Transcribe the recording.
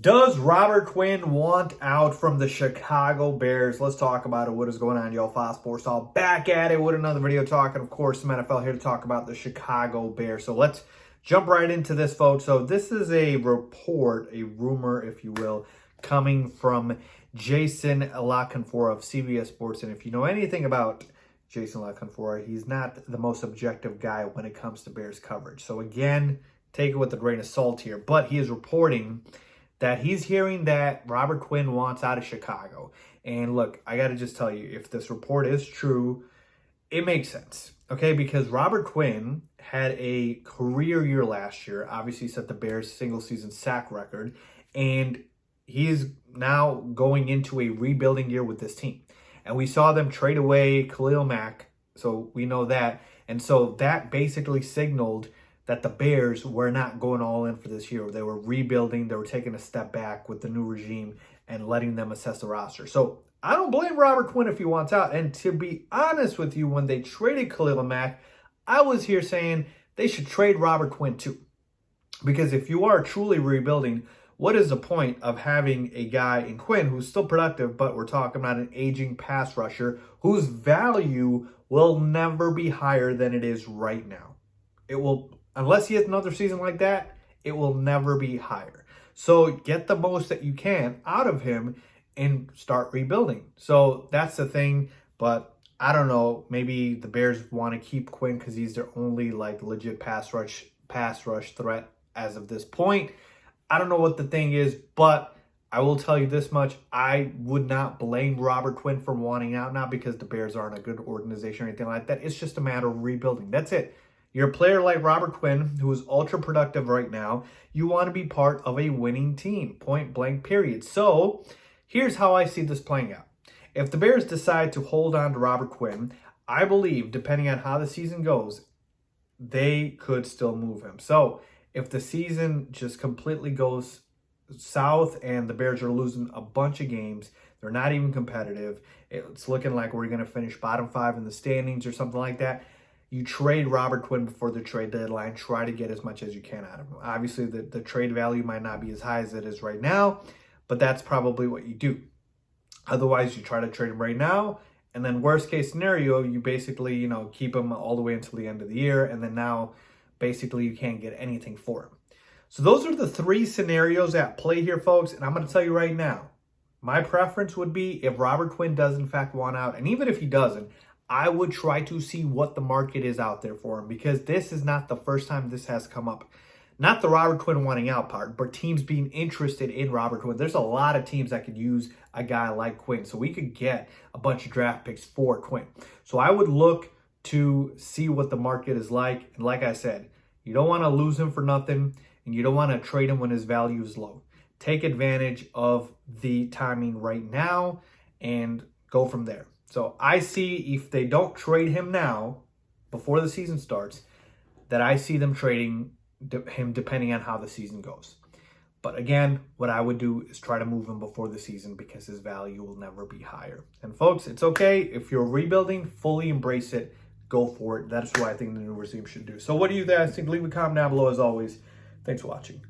Does Robert Quinn want out from the Chicago Bears? Let's talk about it. What is going on, y'all? Faiz Sports All back at it with another video talking, of course, some NFL here to talk about the Chicago Bears. So let's jump right into this, folks. So this is a report, a rumor, if you will, coming from Jason La Canfora of CBS Sports. And if you know anything about Jason La Canfora, he's not the most objective guy when it comes to Bears coverage. So again, take it with a grain of salt here. But he is reporting that he's hearing that Robert Quinn wants out of Chicago. And look, I got to just tell you, if this report is true, it makes sense, okay? Because Robert Quinn had a career year last year, obviously set the Bears' single-season sack record, and he is now going into a rebuilding year with this team. And we saw them trade away Khalil Mack, so we know that. And so that basically signaled that the Bears were not going all in for this year. They were rebuilding. They were taking a step back with the new regime and letting them assess the roster. So I don't blame Robert Quinn if he wants out. And to be honest with you, when they traded Khalil Mack, I was here saying they should trade Robert Quinn too. Because if you are truly rebuilding, what is the point of having a guy in Quinn who's still productive, but we're talking about an aging pass rusher whose value will never be higher than it is right now? It will, unless he has another season like that, it will never be higher. So get the most that you can out of him and start rebuilding. So that's the thing. But I don't know, maybe the Bears want to keep Quinn because he's their only like legit pass rush threat as of this point. I don't know what the thing is, but I will tell you this much. I would not blame Robert Quinn for wanting out, not because the Bears aren't a good organization or anything like that. It's just a matter of rebuilding. That's it. You're a player like Robert Quinn, who is ultra productive right now. You want to be part of a winning team, point blank, period. So here's how I see this playing out. If the Bears decide to hold on to Robert Quinn, I believe, depending on how the season goes, they could still move him. So if the season just completely goes south and the Bears are losing a bunch of games, they're not even competitive, it's looking like we're going to finish bottom 5 in the standings or something like that, you trade Robert Quinn before the trade deadline. Try to get as much as you can out of him. Obviously, the trade value might not be as high as it is right now, but that's probably what you do. Otherwise, you try to trade him right now, and then worst case scenario, you basically, keep him all the way until the end of the year, and then now basically you can't get anything for him. So those are the 3 scenarios at play here, folks, and I'm going to tell you right now, my preference would be if Robert Quinn does in fact want out, and even if he doesn't, I would try to see what the market is out there for him, because this is not the first time this has come up. Not the Robert Quinn wanting out part, but teams being interested in Robert Quinn. There's a lot of teams that could use a guy like Quinn, so we could get a bunch of draft picks for Quinn. So I would look to see what the market is like. And like I said, you don't want to lose him for nothing, and you don't want to trade him when his value is low. Take advantage of the timing right now and go from there. So I see if they don't trade him now, before the season starts, that I see them trading him depending on how the season goes. But again, what I would do is try to move him before the season because his value will never be higher. And folks, it's okay. If you're rebuilding, fully embrace it. Go for it. That's what I think the new regime should do. So what do you guys think? Leave a comment down below as always. Thanks for watching.